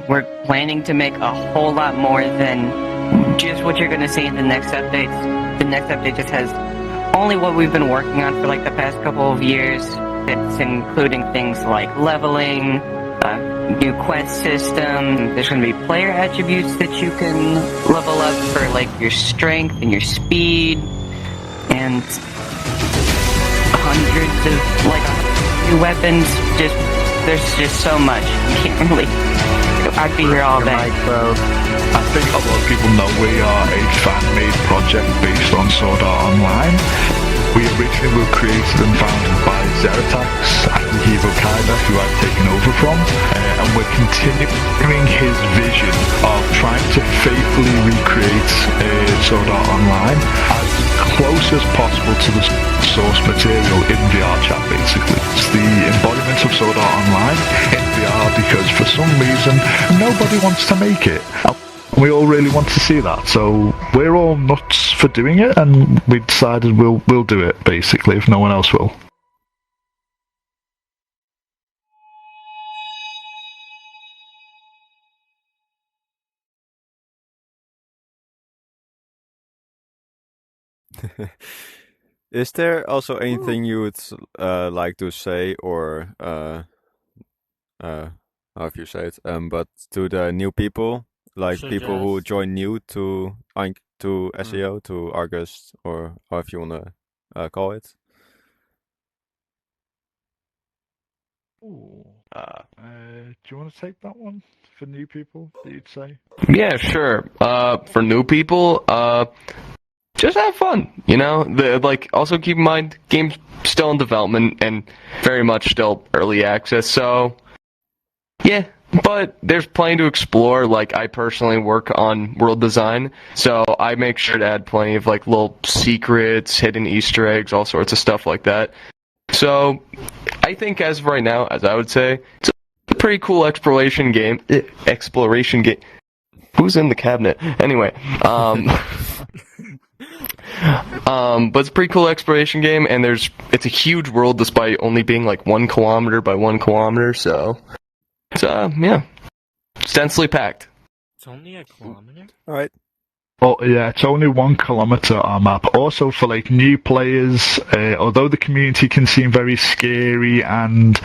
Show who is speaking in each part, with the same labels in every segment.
Speaker 1: we're planning to make a whole lot more than just what you're going to see in the next updates. The next update just has only what we've been working on for like the past couple of years. It's including things like leveling, new quest system. There's going to be player attributes that you can level up for like your strength and your speed, and hundreds of like new weapons. There's just so much. You can't really. I'd be here all day.
Speaker 2: I think a lot of people know we are a fan-made project based on Sword Art Online. We originally were created and founded by Zeratax and Hivo Kaida, who I've taken over from, and we're continuing his vision of trying to faithfully recreate Sword Art Online as close as possible to the source material in VRChat, basically. It's the embodiment of Sword Art Online in VR because for some reason nobody wants to make it. We all really want to see that, so we're all nuts for doing it, and we decided we'll do it, basically, if no one else will.
Speaker 3: Is there also anything you would like to say, or how have you say it? But to the new people, like people who join new to SEO, to Argus, or however you wanna call it.
Speaker 2: Ooh. Do you want to take that one for new people? That you'd say?
Speaker 4: Yeah, sure. For new people, just have fun, you know? Also keep in mind, game's still in development and very much still early access, so yeah, but there's plenty to explore. Like, I personally work on world design, so I make sure to add plenty of like little secrets, hidden Easter eggs, all sorts of stuff like that. So I think as of right now, as I would say, it's a pretty cool exploration game. Who's in the cabinet? Anyway, but it's a pretty cool exploration game, and it's a huge world despite only being like 1 kilometer by 1 kilometer, so yeah, it's densely packed.
Speaker 5: It's only a kilometer?
Speaker 3: Alright.
Speaker 2: Oh yeah, it's only 1 kilometer our map. Also for like new players, although the community can seem very scary and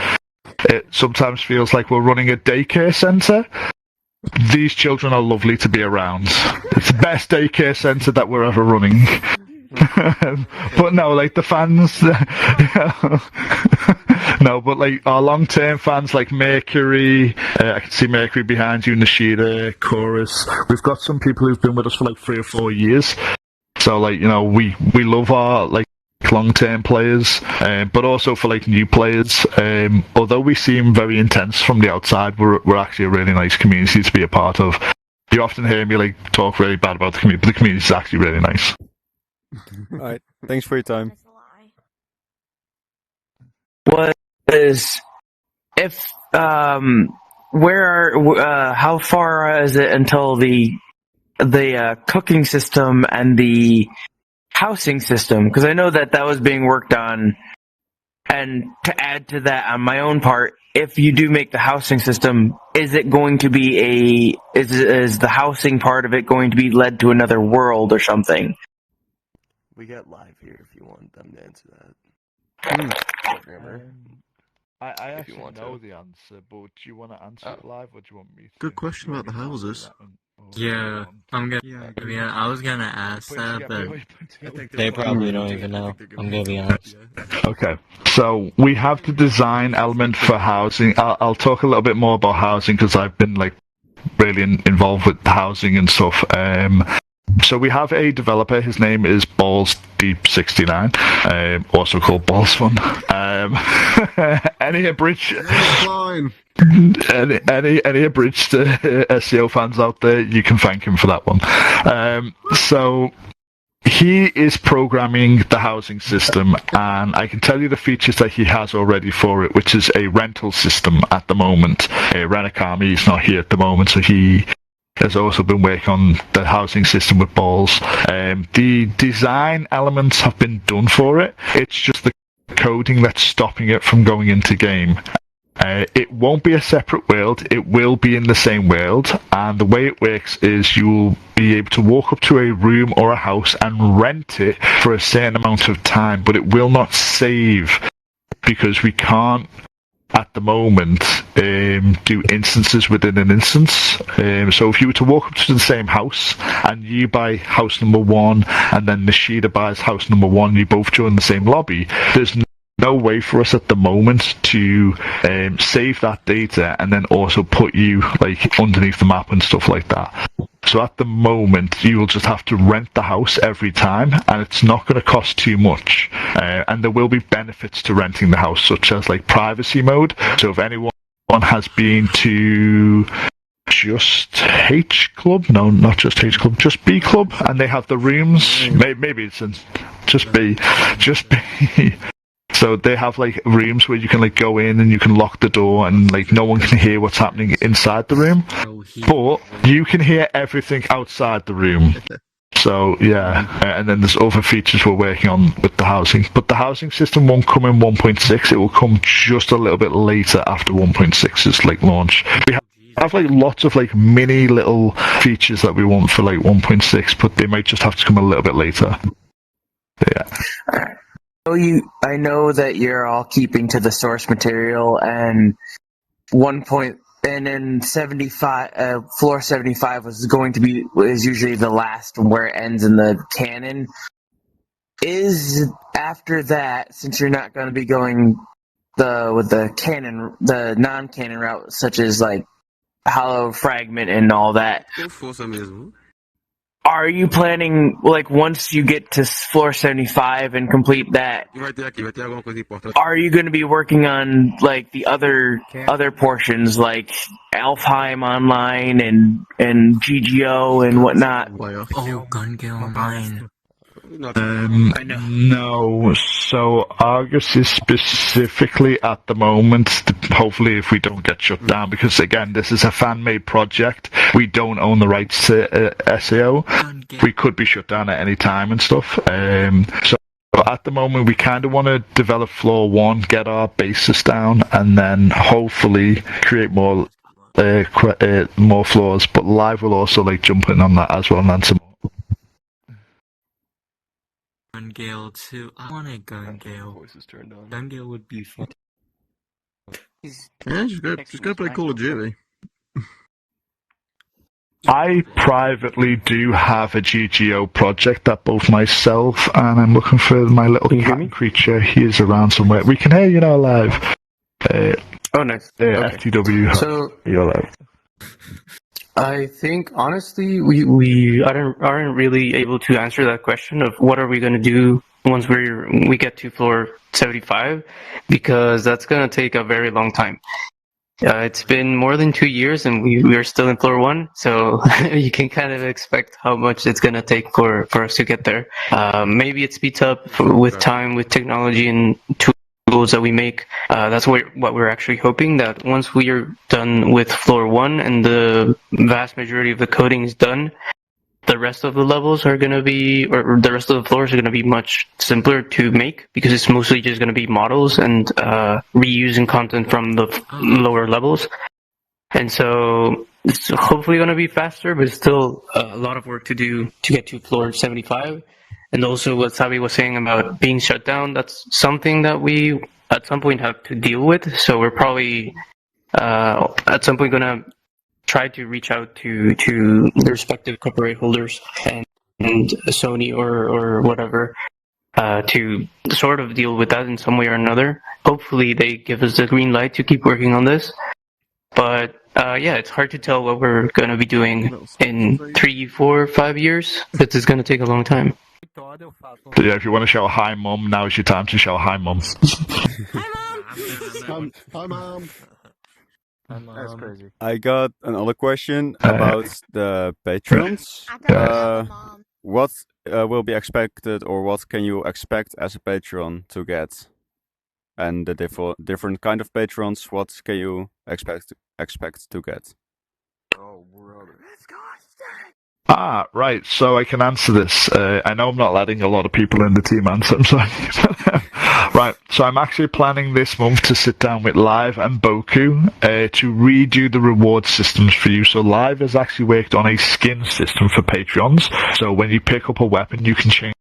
Speaker 2: it sometimes feels like we're running a daycare centre, these children are lovely to be around. It's the best daycare centre that we're ever running. But no, like the fans, no, but like our long-term fans like Mercury, I can see Mercury behind you, Nishida, Chorus. We've got some people who've been with us for like 3 or 4 years. So like, you know, we love our like long-term players, but also for like new players. Although we seem very intense from the outside, we're actually a really nice community to be a part of. You often hear me like talk really bad about the community, but the community is actually really nice.
Speaker 3: Alright, thanks for your time.
Speaker 1: How far is it until the cooking system and the housing system? Because I know that was being worked on, and to add to that on my own part, if you do make the housing system, is it going to be is the housing part of it going to be led to another world or something?
Speaker 4: We got live here if you want them to answer that.
Speaker 2: I actually know the answer, but do you want to answer it live, or do you want me to?
Speaker 6: Good question about the houses.
Speaker 5: Yeah, I was gonna ask that, but they probably don't even know. I'm gonna be honest.
Speaker 2: Okay, so we have the design element for housing. I'll talk a little bit more about housing because I've been like really involved with housing and stuff. So we have a developer. His name is BallsDeep69, also called BallsFun. Any abridged SEO fans out there, you can thank him for that one. So he is programming the housing system, and I can tell you the features that he has already for it, which is a rental system at the moment. Renakami is not here at the moment, so he has also been working on the housing system with Balls. The design elements have been done for it. It's just the coding that's stopping it from going into game. It won't be a separate world, it will be in the same world, and the way it works is you'll be able to walk up to a room or a house and rent it for a certain amount of time, but it will not save, because we can't, at the moment, do instances within an instance. So if you were to walk up to the same house, and you buy house number 1, and then Nishida buys house number 1, you both join the same lobby, there's no way for us at the moment to save that data and then also put you like underneath the map and stuff like that. So at the moment, you will just have to rent the house every time, and it's not going to cost too much. And there will be benefits to renting the house, such as like privacy mode. So if anyone has been to just H Club, no, not just H Club, just B Club, and they have the rooms. Maybe it's just B. So they have like rooms where you can like go in and you can lock the door and like no one can hear what's happening inside the room, but you can hear everything outside the room. So yeah, and then there's other features we're working on with the housing, but the housing system won't come in 1.6. It will come just a little bit later after 1.6 is like launch. We have like lots of like mini little features that we want for like 1.6, but they might just have to come a little bit later. Yeah.
Speaker 6: I know that you're all keeping to the source material, and then 75, floor 75 is usually the last where it ends in the canon. Is after that, since you're not going to be going with the non-canon route, such as like Hollow Fragment and all that. Are you planning, like, once you get to floor 75 and complete that, are you going to be working on, like, the other portions, like Alfheim Online and GGO and whatnot?
Speaker 5: Oh, Gun Gale Online.
Speaker 2: No. So Argus is specifically at the moment, hopefully if we don't get shut down, because again, this is a fan-made project. We don't own the rights to SEO. We could be shut down at any time and stuff. So at the moment, we kind of want to develop floor 1, get our basis down, and then hopefully create more floors. But Live will also like jump in on that as well and answer more.
Speaker 5: Gun Gale too. I want a Gun Gale. Gun Gale would be fun.
Speaker 7: Yeah, just go play Call of Duty.
Speaker 2: I privately do have a GGO project that both myself and I'm looking for my little cat creature. He is around somewhere. We can hear you now live.
Speaker 6: Nice. Okay.
Speaker 2: FTW.
Speaker 6: So
Speaker 2: you're live.
Speaker 8: I think honestly, we aren't really able to answer that question of what are we going to do once we get to floor 75, because that's going to take a very long time. It's been more than 2 years and we are still in floor 1, so you can kind of expect how much it's going to take for us to get there. Maybe it speeds up with time, with technology and tools that we make. That's what we're actually hoping, that once we are done with floor 1 and the vast majority of the coding is done, the rest of the levels are going to be, or the rest of the floors are going to be much simpler to make, because it's mostly just going to be models and reusing content from the lower levels. And so it's hopefully going to be faster, but it's still a lot of work to do to get to floor 75. And also what Sabi was saying about being shut down, that's something that we at some point have to deal with. So we're probably at some point going to try to reach out to the respective copyright holders and Sony or whatever to sort of deal with that in some way or another. Hopefully they give us the green light to keep working on this. But yeah, it's hard to tell what we're going to be doing in 3, 4, 5 years. It's going to take a long time.
Speaker 2: So yeah, if you want to shout hi mum, now is your time to shout hi mum.
Speaker 7: Hi mum.
Speaker 3: That's crazy. I got another question about the patrons. What will be expected, or what can you expect as a patron to get? And the different kind of patrons, what can you expect to get?
Speaker 7: Oh, brother.
Speaker 2: Right, so I can answer this. I know I'm not letting a lot of people in the team answer, I'm sorry. Right, so I'm actually planning this month to sit down with Live and Boku to redo the reward systems for you. So Live has actually worked on a skin system for Patreons. So when you pick up a weapon, you can change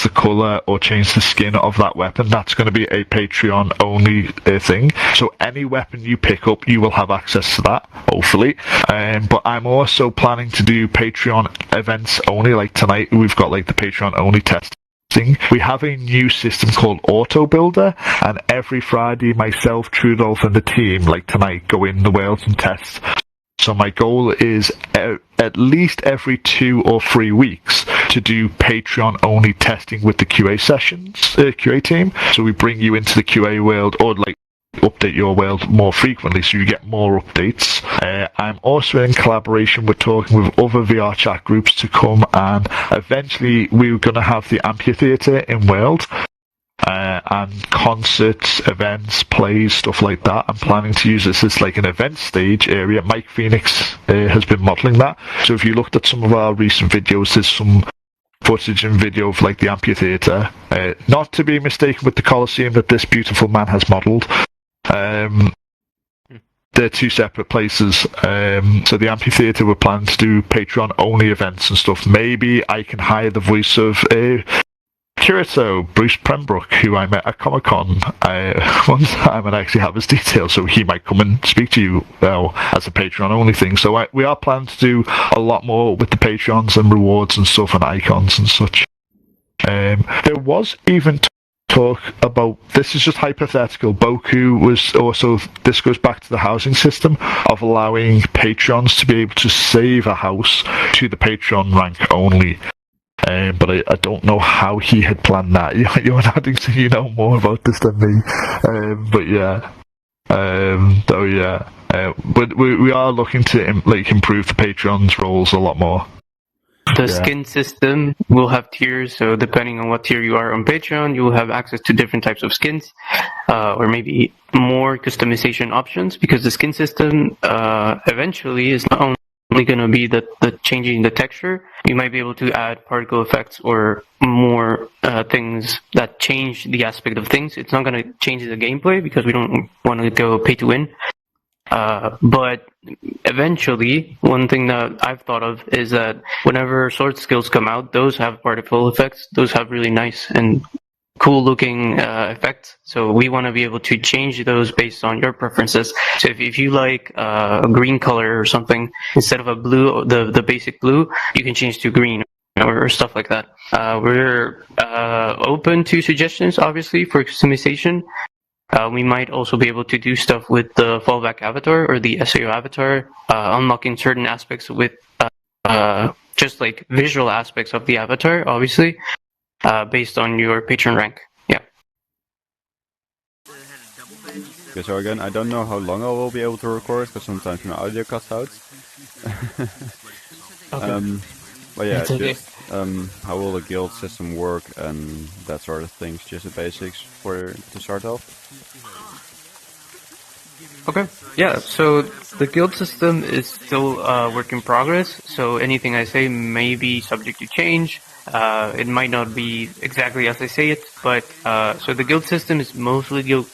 Speaker 2: the colour or change the skin of that weapon. That's going to be a Patreon only thing. So any weapon you pick up, you will have access to that, hopefully. But I'm also planning to do Patreon events only. Like tonight, we've got like the Patreon only test. We have a new system called Auto Builder, and every Friday myself, Trudolf and the team, like tonight, go in the worlds and test. So my goal is at least every 2 or 3 weeks to do Patreon only testing with the QA sessions, QA team. So we bring you into the QA world, or like update your world more frequently so you get more updates. I'm also in collaboration with talking with other VRChat groups to come, and eventually we're going to have the amphitheater in world and concerts, events, plays, stuff like that. I'm planning to use this as like an event stage area. Mike Phoenix has been modelling that. So if you looked at some of our recent videos, there's some footage and video of like the amphitheater, not to be mistaken with the Colosseum that this beautiful man has modelled. They're 2 separate places. So the amphitheater, we're planning to do Patreon only events and stuff. Maybe I can hire the voice of Kirito, Bruce Pembroke, who I met at Comic-Con one time, and I actually have his details, so he might come and speak to you as a Patreon only thing. So we are planning to do a lot more with the Patreons and rewards and stuff and icons and such. There was even talk about, this is just hypothetical, Boku was also, this goes back to the housing system of allowing patrons to be able to save a house to the Patreon rank only. But I don't know how he had planned that. You're nodding, so you know more about this than me. But yeah. But we are looking to improve the Patreon's roles a lot more.
Speaker 8: The skin system will have tiers, so depending on what tier you are on Patreon, you will have access to different types of skins, or maybe more customization options, because the skin system eventually is not only going to be the changing the texture. You might be able to add particle effects or more things that change the aspect of things. It's not going to change the gameplay because we don't want to go pay to win. But eventually, one thing that I've thought of is that whenever sword skills come out, those have particle effects. Those have really nice and cool looking effects. So we want to be able to change those based on your preferences. So if you like a green color or something, instead of a blue, the basic blue, you can change to green or stuff like that. We're open to suggestions, obviously, for customization. We might also be able to do stuff with the fallback avatar or the SAO avatar, unlocking certain aspects with just like visual aspects of the avatar, obviously, based on your patron rank. Yeah.
Speaker 3: Okay, so again, I don't know how long I will be able to record, because sometimes my audio cuts out.
Speaker 8: Okay.
Speaker 3: But yeah,
Speaker 8: okay.
Speaker 3: just how will the guild system work and that sort of things, just the basics to start off.
Speaker 8: Okay, yeah, so the guild system is still work in progress, so anything I say may be subject to change. It might not be exactly as I say it, but so the guild system is mostly going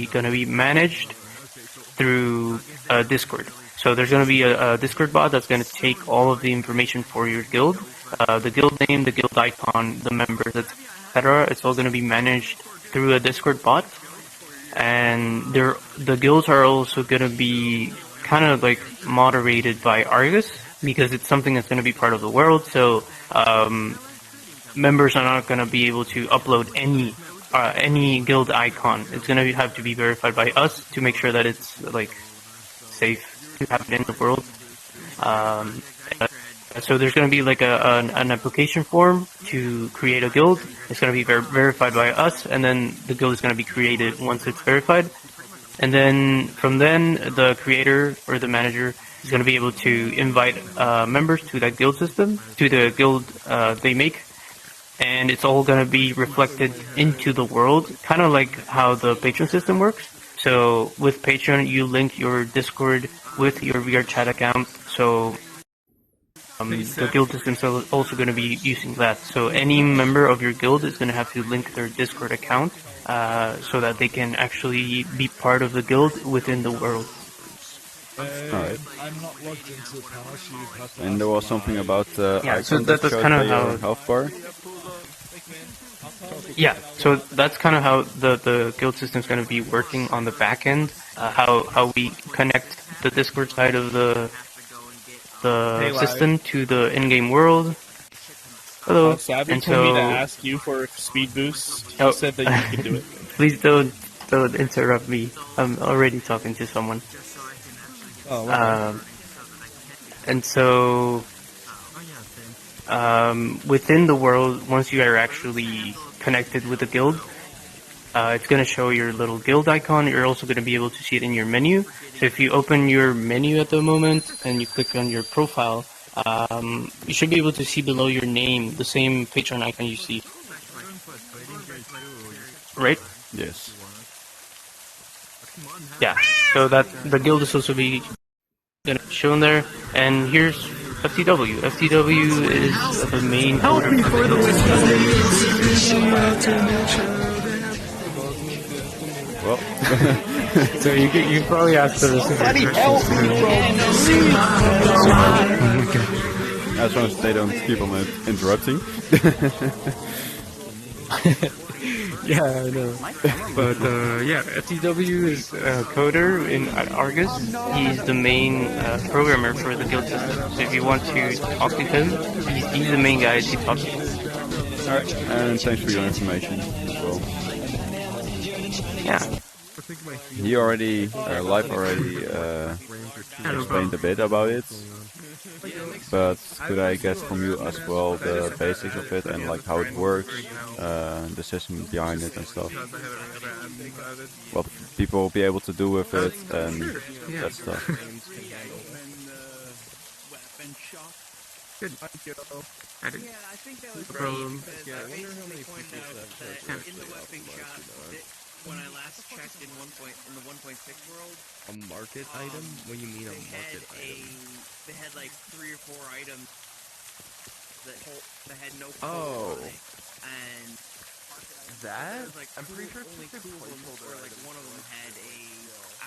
Speaker 8: to be managed through Discord. So there's going to be a Discord bot that's going to take all of the information for your guild, the guild name, the guild icon, the members, etc. It's all going to be managed through a Discord bot. And the guilds are also going to be kind of like moderated by Argus, because it's something that's going to be part of the world. So members are not going to be able to upload any guild icon. It's going to have to be verified by us to make sure that it's like safe to have it in the world. So there's going to be like an application form to create a guild. It's going to be verified by us, and then the guild is going to be created once it's verified. And then from then, the creator or the manager is going to be able to invite members to that guild system, to the guild they make. And it's all going to be reflected into the world, kind of like how the Patreon system works. So with Patreon, you link your Discord with your VRChat account. So the guild system is also going to be using that. So any member of your guild is going to have to link their Discord account so that they can actually be part of the guild within the world.
Speaker 3: Alright.
Speaker 2: I'm not logged into the past. You have to
Speaker 3: And there was something about
Speaker 8: yeah, so
Speaker 3: icon that
Speaker 8: that's
Speaker 3: showed
Speaker 8: kind
Speaker 3: by
Speaker 8: of
Speaker 3: your
Speaker 8: how.
Speaker 3: health bar.
Speaker 8: Yeah, so that's kind of how the guild system is going to be working on the back end. How we connect the Discord side of the system to the in-game world. Hello.
Speaker 9: Savvy
Speaker 8: And
Speaker 9: told me to
Speaker 8: so,
Speaker 9: ask you for speed boost. He
Speaker 8: oh,
Speaker 9: said that you could do it.
Speaker 8: please don't interrupt me. I'm already talking to someone.
Speaker 9: Oh, wow.
Speaker 8: And so, within the world, once you are actually connected with the guild, it's going to show your little guild icon. You're also going to be able to see it in your menu. So if you open your menu at the moment and you click on your profile, you should be able to see below your name the same patron icon you see. Right?
Speaker 3: Yes.
Speaker 8: Yeah. So that the guild is also be shown there. And here's FTW. FTW is the main. Help me for the
Speaker 3: Well,
Speaker 8: so you probably asked the rest of your questions.
Speaker 3: as long as they don't keep on interrupting.
Speaker 8: Yeah, I know. But yeah, FTW is a coder at Argus. He's the main programmer for the guild system. So if you want to talk to him, he's the main guy to talk to.
Speaker 3: Alright, and thanks for your information as well.
Speaker 8: Yeah.
Speaker 3: He already, Life already explained a bit about it. But could I get from you as well the basics of it and like how it works, the system behind it and stuff? What people will be able to do with it and that stuff.
Speaker 8: Good.
Speaker 10: I think that was
Speaker 8: no problem.
Speaker 10: basically point out that in the weapon shop, when I last checked in the 1.6 world,
Speaker 4: A market item? What do you mean a market item?
Speaker 10: They had like 3 or 4 items that had no
Speaker 4: Oh.
Speaker 10: on it, and
Speaker 4: That?
Speaker 10: like
Speaker 4: I'm pretty sure
Speaker 10: only 2 of them, or like one of them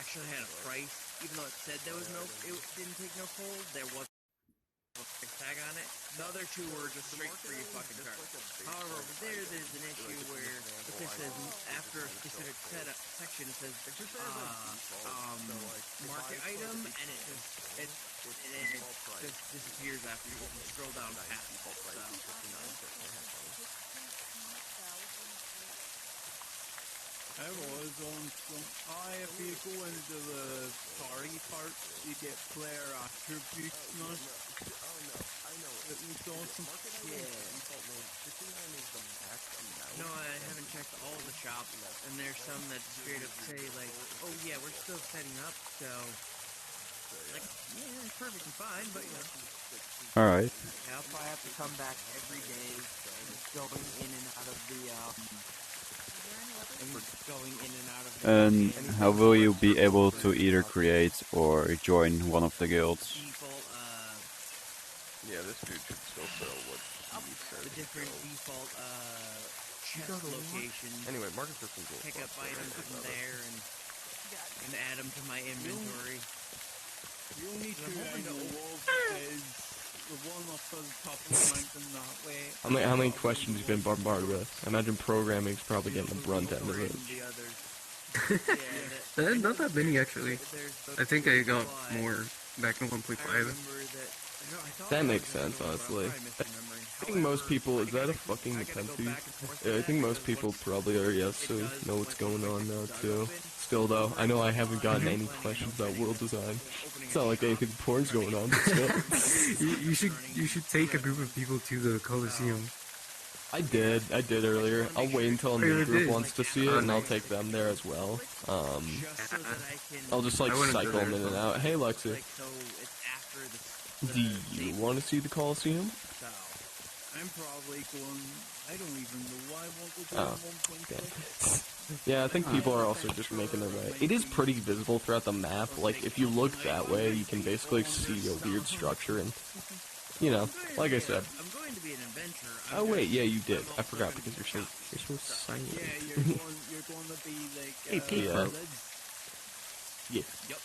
Speaker 10: actually had a price, even though it said it didn't take no cold. There was a price tag on it. The other 2 were just straight free fucking charge. However, over there's an issue where it says after a specific section, it says market item, and it just disappears after you scroll down past it.
Speaker 11: I was on some. If you go into the party part, you get player attributes now. It was awesome.
Speaker 10: No, I haven't checked all the shops, and there's some that straight up say like, "Oh yeah, we're still setting up," so like, yeah, it's perfectly fine, but you know.
Speaker 3: Alright.
Speaker 10: Yeah, I'll probably have to come back every day, going in and out of the
Speaker 3: And how will you be able to either create or join one of the guilds?
Speaker 4: Yeah, this dude should still sell what he said.
Speaker 10: The different default chest locations.
Speaker 4: Anyway, market system goal.
Speaker 10: Pick up items from there and add them to my inventory.
Speaker 11: The only 2 I know of is the one up on the top of the mountain that way.
Speaker 4: How many questions have you been bombarded with? I imagine programming's probably getting the brunt end of it.
Speaker 8: Not that many actually. I think I got more back in 1.5.
Speaker 4: That makes sense, honestly. I think most people, is that a fucking Nepenthe? Yeah, I think most people probably are, yes, so know what's going on now, too. Still, though, I know I haven't gotten any questions about world design. It's not like anything porn's going on, but still.
Speaker 8: you should take a group of people to the Coliseum.
Speaker 4: I did earlier. I'll wait until a new group wants to see it, and I'll take them there as well. I'll just, like, cycle them in and out. Hey, Lexi. Do you want to see the Coliseum?
Speaker 11: I'm probably going. I don't even know why I want to go 1.6.
Speaker 4: Yeah, I think people are also just making their way. It is pretty visible throughout the map. Like, if you look that way, you can basically see a weird structure, and you know, like I said.
Speaker 10: I'm going to be an adventurer.
Speaker 4: Oh wait, yeah, you did. I forgot because you're so silent.
Speaker 11: Yeah, you're going to be like.
Speaker 9: Hey, Pete.
Speaker 4: Yeah. Yeah.
Speaker 10: Yep.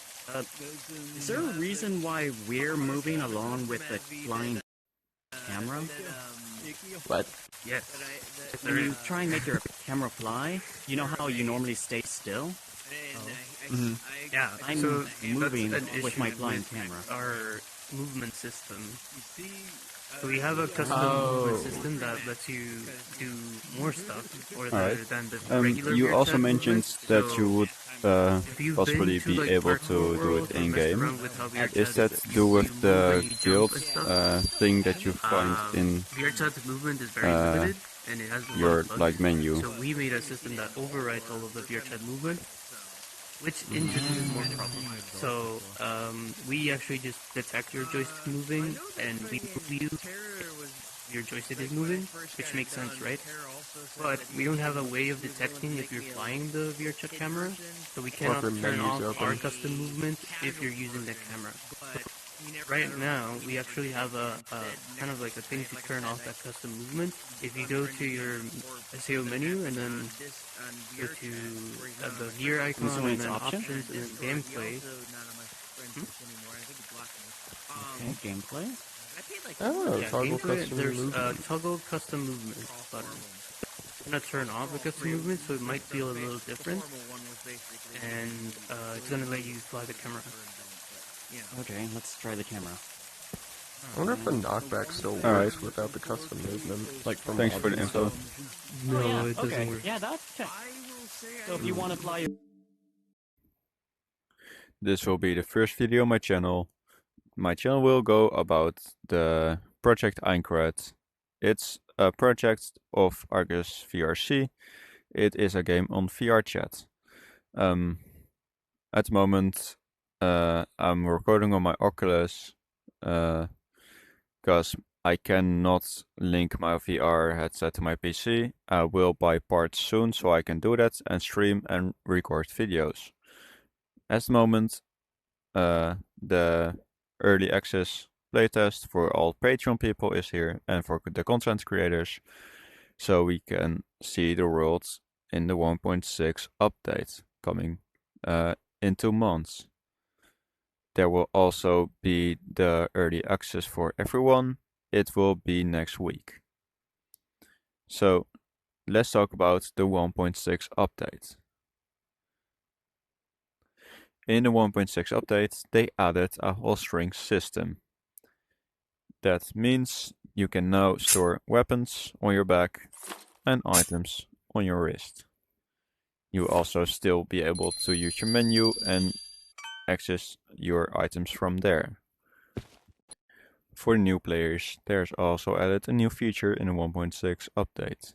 Speaker 9: Is there a reason why we're moving along with the flying camera?
Speaker 4: What?
Speaker 9: Yes. When you try and make your camera fly, you know how you normally stay still?
Speaker 8: Yeah,
Speaker 9: I'm
Speaker 8: so
Speaker 9: moving
Speaker 8: that's an
Speaker 9: with my
Speaker 8: issue
Speaker 9: flying
Speaker 8: with
Speaker 9: camera.
Speaker 8: Our movement system. So we have a custom movement system that lets you do more stuff
Speaker 3: Alright.
Speaker 8: than the regular
Speaker 3: You
Speaker 8: VRChat
Speaker 3: also mentioned
Speaker 8: movements.
Speaker 3: that
Speaker 8: So
Speaker 3: you would
Speaker 8: if you've
Speaker 3: possibly
Speaker 8: been to,
Speaker 3: be
Speaker 8: like,
Speaker 3: able
Speaker 8: parkour
Speaker 3: to do
Speaker 8: world
Speaker 3: it
Speaker 8: or
Speaker 3: in
Speaker 8: messed
Speaker 3: game.
Speaker 8: around with how VRChat
Speaker 3: Is that to do
Speaker 8: you
Speaker 3: with
Speaker 8: move
Speaker 3: the
Speaker 8: and you jump
Speaker 3: guild
Speaker 8: and stuff?
Speaker 3: thing that you find in
Speaker 8: VRChat's movement is very limited, and it has a lot
Speaker 3: your
Speaker 8: of bugs.
Speaker 3: like menu?
Speaker 8: So we made a system that overrides all of the VRChat movement, which introduces more problems. So we actually just detect your joystick moving, and we move you your joystick is moving, which makes sense, right? But we don't have a way of detecting if you're flying the VRChat camera, so we cannot
Speaker 4: if your
Speaker 8: turn
Speaker 4: menu's
Speaker 8: off
Speaker 4: open.
Speaker 8: our custom movement if you're using the camera. Right now, we actually have a kind of like a thing to turn off that custom movement. If you go to your SEO menu and then go to the gear icon and then options and then gameplay.
Speaker 9: Okay, gameplay?
Speaker 4: Oh,
Speaker 8: Yeah,
Speaker 4: toggle
Speaker 8: gameplay,
Speaker 4: custom
Speaker 8: there's
Speaker 4: movement.
Speaker 8: toggle custom movement button. I'm gonna turn off the custom movement, so it might feel a little different, and it's gonna let you fly the camera.
Speaker 9: Okay, let's try the camera.
Speaker 4: I wonder if the knockback still works
Speaker 3: Alright.
Speaker 4: without the custom movement, like from
Speaker 3: Thanks for the
Speaker 4: mods and
Speaker 3: info.
Speaker 4: stuff.
Speaker 8: No, it doesn't work.
Speaker 9: Yeah, that's okay. So if you want to fly...
Speaker 3: This will be the first video on my channel. My channel will go about the project Aincrad. It's a project of ArgusVRC. It is a game on VRChat. At the moment, I'm recording on my Oculus because I cannot link my VR headset to my PC. I will buy parts soon so I can do that and stream and record videos. At the moment, the early access playtest for all Patreon people is here and for the content creators, so we can see the world in the 1.6 update coming in 2 months. There will also be the early access for everyone. It will be next week. So let's talk about the 1.6 update. In the 1.6 update, they added a whole string system. That means you can now store weapons on your back and items on your wrist. You will also still be able to use your menu and access your items from there. For new players, there's also added a new feature in the 1.6 update.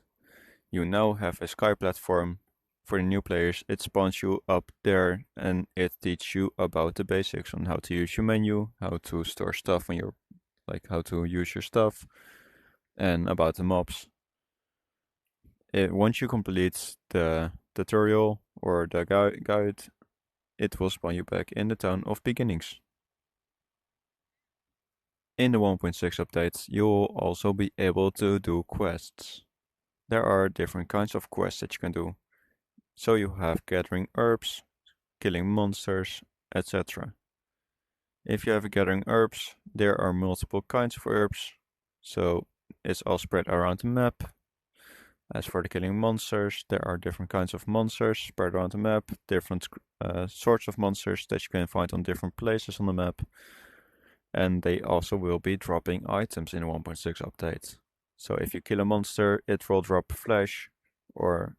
Speaker 3: You now have a sky platform. For the new players, it spawns you up there and it teaches you about the basics on how to use your menu, how to store stuff on your, like how to use your stuff, and about the mobs. Once you complete the tutorial or the guide, it will spawn you back in the town of beginnings. In the 1.6 update, you will also be able to do quests. There are different kinds of quests that you can do. So you have gathering herbs, killing monsters, etc. If you have gathering herbs, there are multiple kinds of herbs, so it's all spread around the map. As for the killing monsters, there are different kinds of monsters spread around the map, different sorts of monsters that you can find on different places on the map. And they also will be dropping items in the 1.6 update. So if you kill a monster, it will drop flesh, or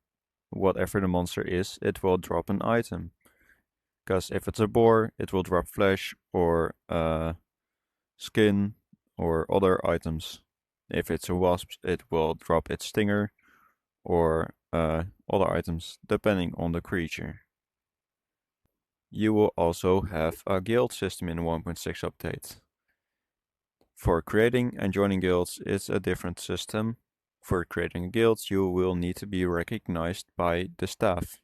Speaker 3: whatever the monster is, it will drop an item. Because if it's a boar, it will drop flesh or skin or other items. If it's a wasp, it will drop its stinger or other items, depending on the creature. You will also have a guild system in the 1.6 update. For creating and joining guilds, it's a different system. For creating a guild, you will need to be recognized by the staff.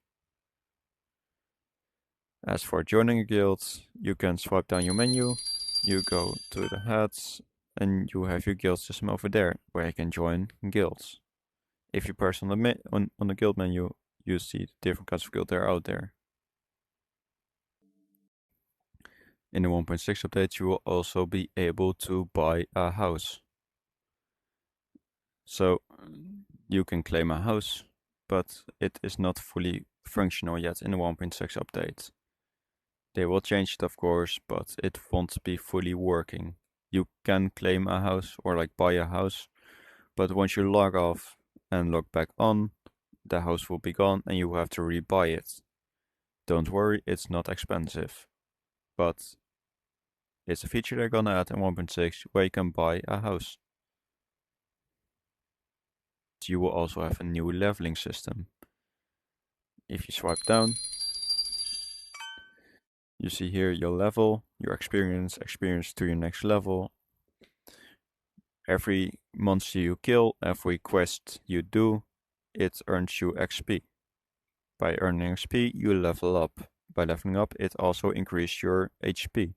Speaker 3: As for joining a guild, you can swipe down your menu, you go to the heads, and you have your guild system over there, where you can join guilds. If you press on the guild menu, you see the different kinds of guilds that are out there. In the 1.6 update, you will also be able to buy a house. So you can claim a house, but it is not fully functional yet in the 1.6 update. They will change it, of course, but it won't be fully working. You can claim a house or like buy a house, but once you log off and log back on, the house will be gone and you will have to rebuy it. Don't worry, it's not expensive, but it's a feature they're gonna add in 1.6 where you can buy a house. You will also have a new leveling system. If you swipe down, you see here your level, your experience to your next level. Every monster you kill, every quest you do, it earns you XP. By earning XP, you level up. By leveling up, it also increases your HP.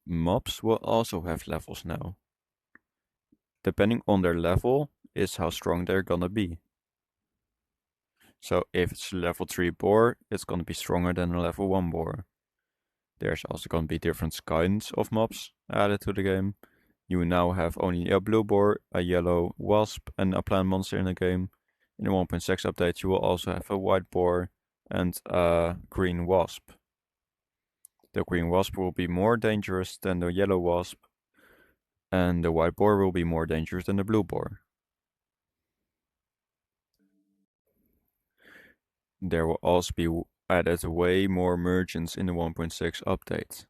Speaker 3: Mobs will also have levels now. Depending on their level is how strong they're gonna be. So if it's level 3 boar, it's gonna be stronger than a level 1 boar. There's also gonna be different kinds of mobs added to the game. You now have only a blue boar, a yellow wasp, and a plant monster in the game. In the 1.6 update, you will also have a white boar and a green wasp. The green wasp will be more dangerous than the yellow wasp, and the white boar will be more dangerous than the blue boar. There will also be added way more merchants in the 1.6 update.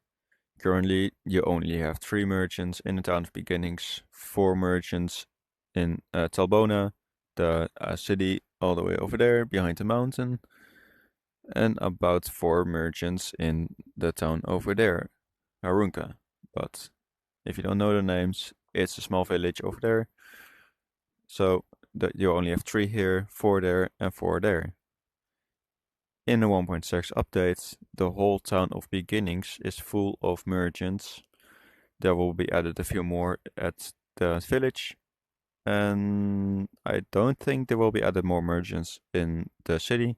Speaker 3: Currently, you only have 3 merchants in the Town of Beginnings, 4 merchants in Talbona, the city all the way over there behind the mountain, and about 4 merchants in the town over there, Harunka. But if you don't know the names, it's a small village over there. So you only have 3 here, 4 there, and 4 there. In the 1.6 update, the whole Town of Beginnings is full of merchants. There will be added a few more at the village, and I don't think there will be added more merchants in the city,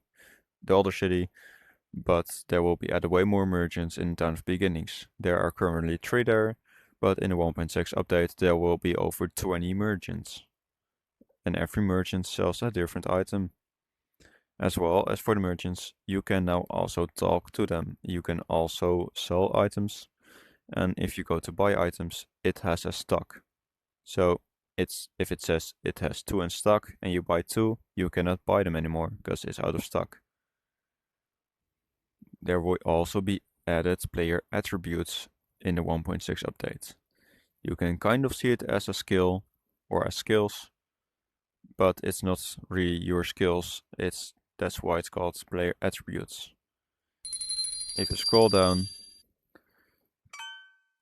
Speaker 3: the older city, but there will be added way more merchants in the Town of Beginnings. There are currently 3 there, but in the 1.6 update there will be over 20 merchants. And every merchant sells a different item. As well as for the merchants, you can now also talk to them. You can also sell items, and if you go to buy items, it has a stock. So if it says it has 2 in stock and you buy 2, you cannot buy them anymore because it's out of stock. There will also be added player attributes in the 1.6 update. You can kind of see it as a skill or as skills, but it's not really your skills. That's why it's called player attributes. If you scroll down,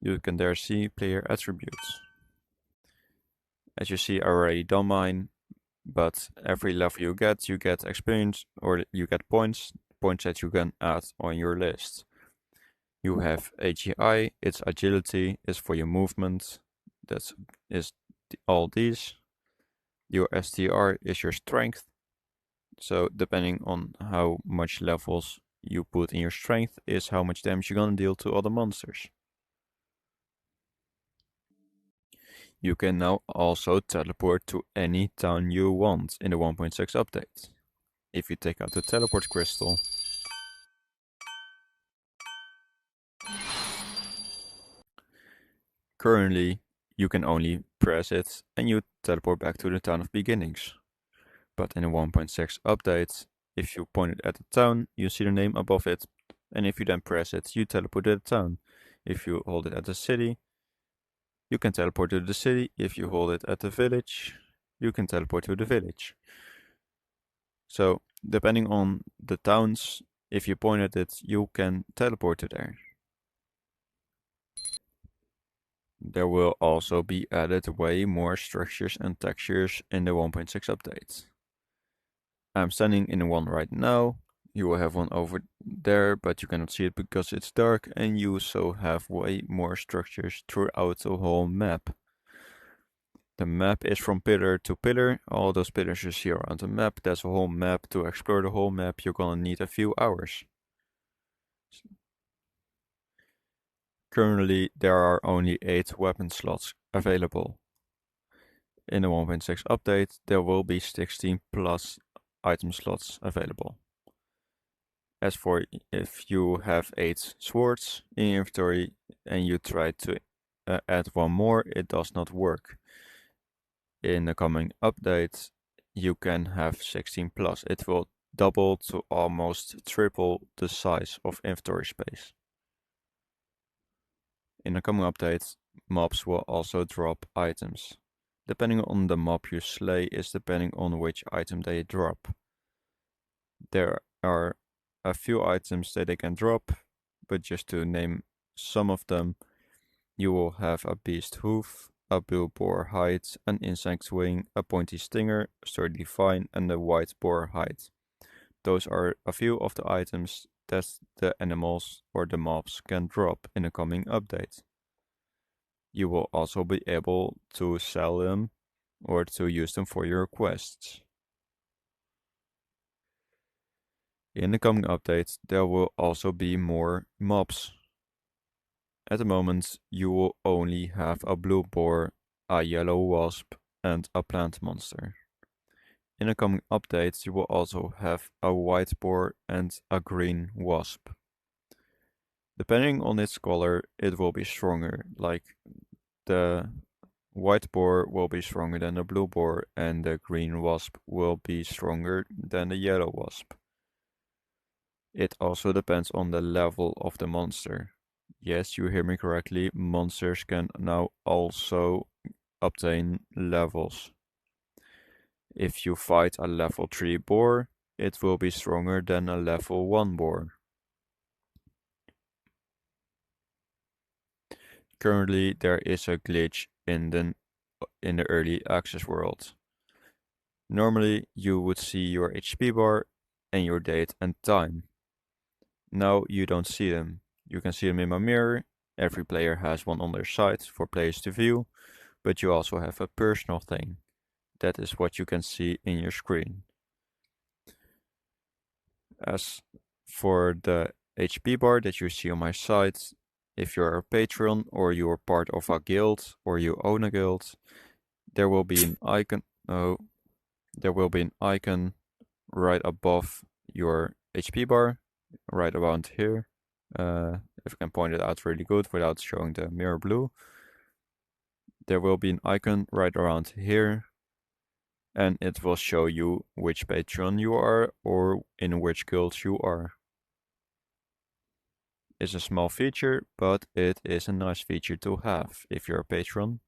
Speaker 3: you can there see player attributes. As you see, I already done mine, but every level you get experience, or you get points that you can add on your list. You have AGI, it's agility, it's for your movement, that is all these. Your STR is your strength. So depending on how much levels you put in your strength is how much damage you're gonna deal to other monsters. You can now also teleport to any town you want in the 1.6 update. If you take out the teleport crystal, currently you can only press it and you teleport back to the Town of Beginnings. But in the 1.6 update, if you point it at the town, you see the name above it, and if you then press it, you teleport to the town. If you hold it at the city, you can teleport to the city. If you hold it at the village, you can teleport to the village. So, depending on the towns, if you point at it, you can teleport to there. There will also be added way more structures and textures in the 1.6 update. I'm standing in one right now. You will have one over there, but you cannot see it because it's dark, and you also have way more structures throughout the whole map. The map is from pillar to pillar. All those pillars you see around the map, that's a whole map. To explore the whole map, you're gonna need a few hours. Currently, there are only 8 weapon slots available. In the 1.6 update, there will be 16 plus item slots available. As for if you have 8 swords in your inventory and you try to add one more, it does not work. In the coming updates, you can have 16 plus. It will double to almost triple the size of inventory space. In the coming updates, mobs will also drop items. Depending on the mob you slay is depending on which item they drop. There are a few items that they can drop, but just to name some of them, you will have a beast hoof, a blue boar hide, an insect wing, a pointy stinger, sturdy vine, and a white boar hide. Those are a few of the items that the animals or the mobs can drop in the coming update. You will also be able to sell them or to use them for your quests. In the coming updates, there will also be more mobs. At the moment, you will only have a blue boar, a yellow wasp, and a plant monster. In the coming updates, you will also have a white boar and a green wasp. Depending on its color, it will be stronger, like the white boar will be stronger than the blue boar, and the green wasp will be stronger than the yellow wasp. It also depends on the level of the monster. Yes, you hear me correctly, monsters can now also obtain levels. If you fight a level 3 boar, it will be stronger than a level 1 boar. Currently, there is a glitch in the early access world. Normally, you would see your HP bar and your date and time. Now you don't see them. You can see them in my mirror. Every player has one on their side for players to view, but you also have a personal thing. That is what you can see in your screen. As for the HP bar that you see on my side, if you're a patron or you're part of a guild or you own a guild, there will be an icon. There will be an icon right above your HP bar, right around here. If I can point it out really good without showing the mirror blue. There will be an icon right around here, and it will show you which patron you are or in which guild you are. It's a small feature, but it is a nice feature to have if you're a patron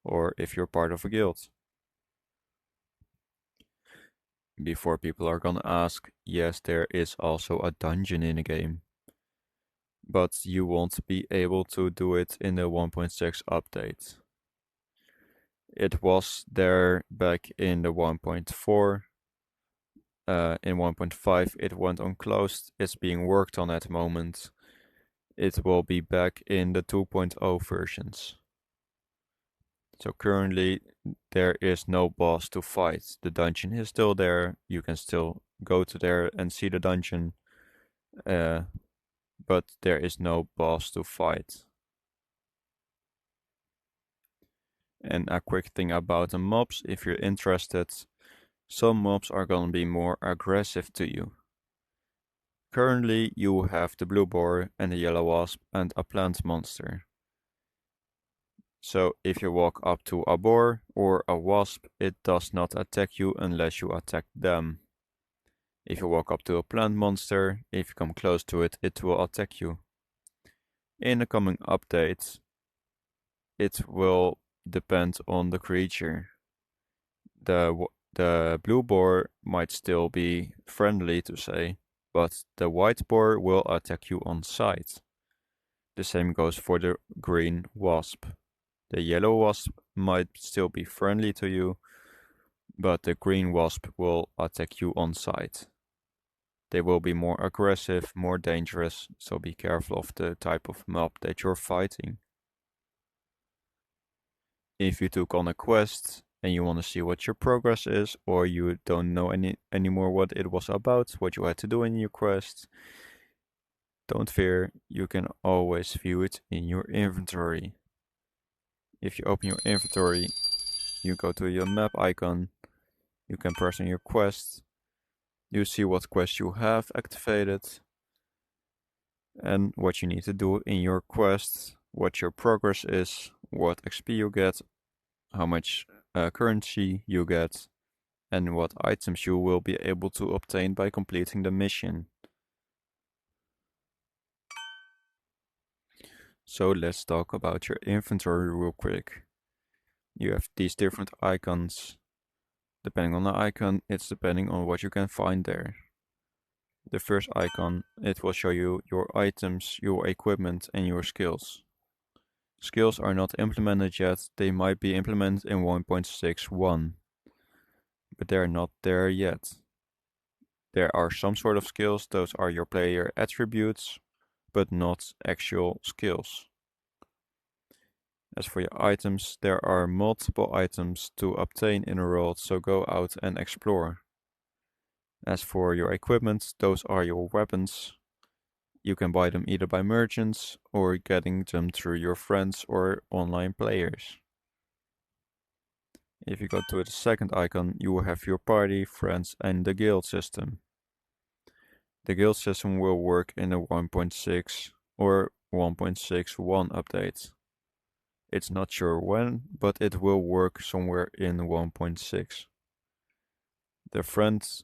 Speaker 3: or if you're part of a guild. Before people are gonna ask, yes, there is also a dungeon in the game, but you won't be able to do it in the 1.6 update. It was there back in the 1.4. In 1.5 it went on closed. It's being worked on at the moment. It will be back in the 2.0 versions. So currently there is no boss to fight. The dungeon is still there. You can still go to there and see the dungeon. But there is no boss to fight. And a quick thing about the mobs, if you're interested, some mobs are gonna be more aggressive to you. Currently you have the blue boar and the yellow wasp and a plant monster. So if you walk up to a boar or a wasp, it does not attack you unless you attack them. If you walk up to a plant monster, if you come close to it, it will attack you. In the coming updates, it will depend on the creature. The blue boar might still be friendly to say, but the white boar will attack you on sight. The same goes for the green wasp. The yellow wasp might still be friendly to you, but the green wasp will attack you on sight. They will be more aggressive, more dangerous, so be careful of the type of mob that you're fighting. If you took on a quest and you want to see what your progress is, or you don't know anymore what it was about, what you had to do in your quest, don't fear, you can always view it in your inventory. If you open your inventory, you go to your map icon, you can press on your quest, you see what quest you have activated, and what you need to do in your quest, what your progress is, what XP you get, how much currency you get, and what items you will be able to obtain by completing the mission. So let's talk about your inventory real quick. You have these different icons. Depending on the icon, it's depending on what you can find there. The first icon, it will show you your items, your equipment, and your skills. Skills are not implemented yet, they might be implemented in 1.61, but they're not there yet. There are some sort of skills, those are your player attributes, but not actual skills. As for your items, there are multiple items to obtain in a world, so go out and explore. As for your equipment, those are your weapons. You can buy them either by merchants or getting them through your friends or online players. If you go to the second icon, you will have your party, friends, and the guild system. The guild system will work in a 1.6 or 1.61 update. It's not sure when, but it will work somewhere in 1.6. The friends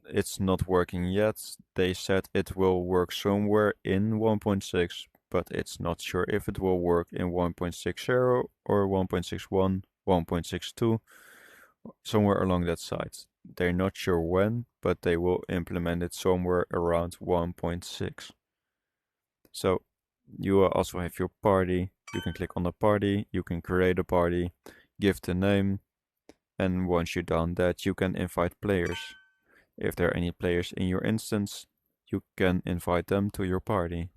Speaker 3: it's not working yet. They said it will work somewhere in 1.6, but it's not sure if it will work in 1.60 or 1.61, 1.62, somewhere along that side. They're not sure when, but they will implement it somewhere around 1.6. So you also have your party. You can click on the party, you can create a party, give the name, and once you've done that, you can invite players. If there are any players in your instance, you can invite them to your party.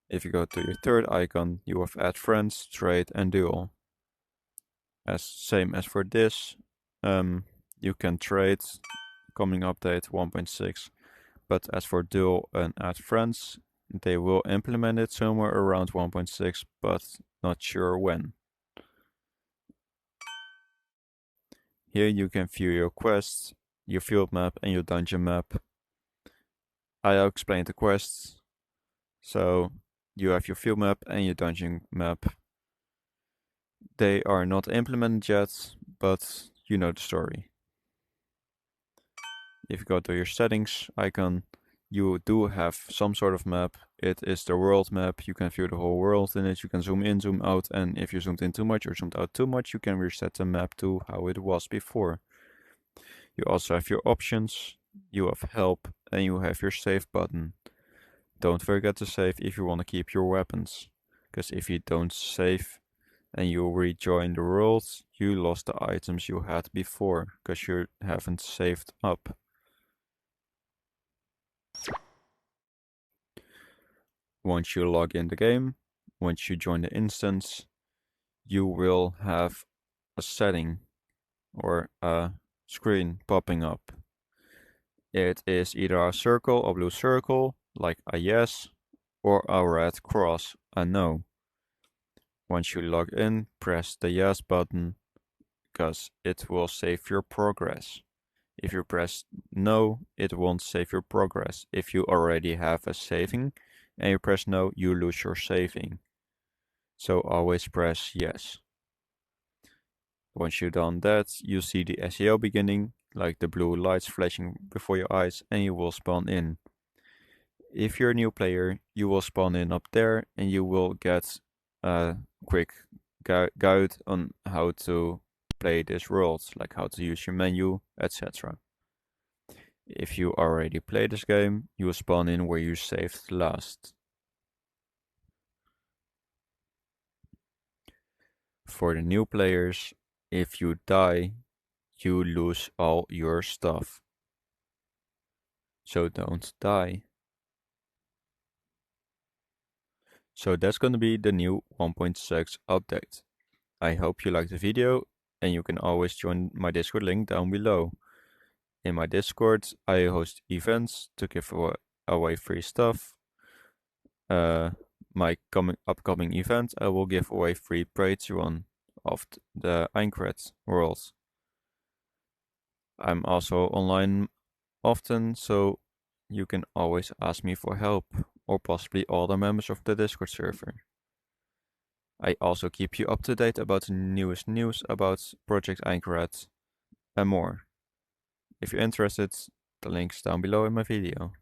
Speaker 3: If you go to your third icon, you have add friends, trade, and duel. Same as for this, you can trade, coming update 1.6, but as for duel and add friends, they will implement it somewhere around 1.6, but not sure when. Here you can view your quests, your field map, and your dungeon map. I explained the quests, so you have your field map and your dungeon map. They are not implemented yet, but you know the story. If you go to your settings icon, you do have some sort of map. It is the world map. You can view the whole world in it. You can zoom in, zoom out, and if you zoomed in too much or zoomed out too much, you can reset the map to how it was before. You also have your options, you have help, and you have your save button. Don't forget to save if you want to keep your weapons, because if you don't save and you rejoin the world, you lost the items you had before, because you haven't saved up. Once you log in the game, once you join the instance, you will have a setting or a screen popping up. It is either a circle, a blue circle, like a yes, or a red cross, a no. Once you log in, press the yes button, because it will save your progress. If you press no, it won't save your progress. If you already have a saving and you press no, you lose your saving. So always press yes. Once you've done that, you see the SEO beginning, like the blue lights flashing before your eyes, and you will spawn in. If you're a new player, you will spawn in up there and you will get a quick guide on how to play this world, like how to use your menu, etc. If you already play this game, you will spawn in where you saved last. For the new players, if you die, you lose all your stuff. So don't die. So that's gonna be the new 1.6 update. I hope you liked the video, and you can always join my Discord link down below. In my Discord, I host events to give away free stuff. My upcoming event, I will give away free Patreon of the Aincrad world. I'm also online often, so you can always ask me for help, or possibly all the members of the Discord server. I also keep you up to date about the newest news about Project Aincrad and more. If you're interested, the link's down below in my video.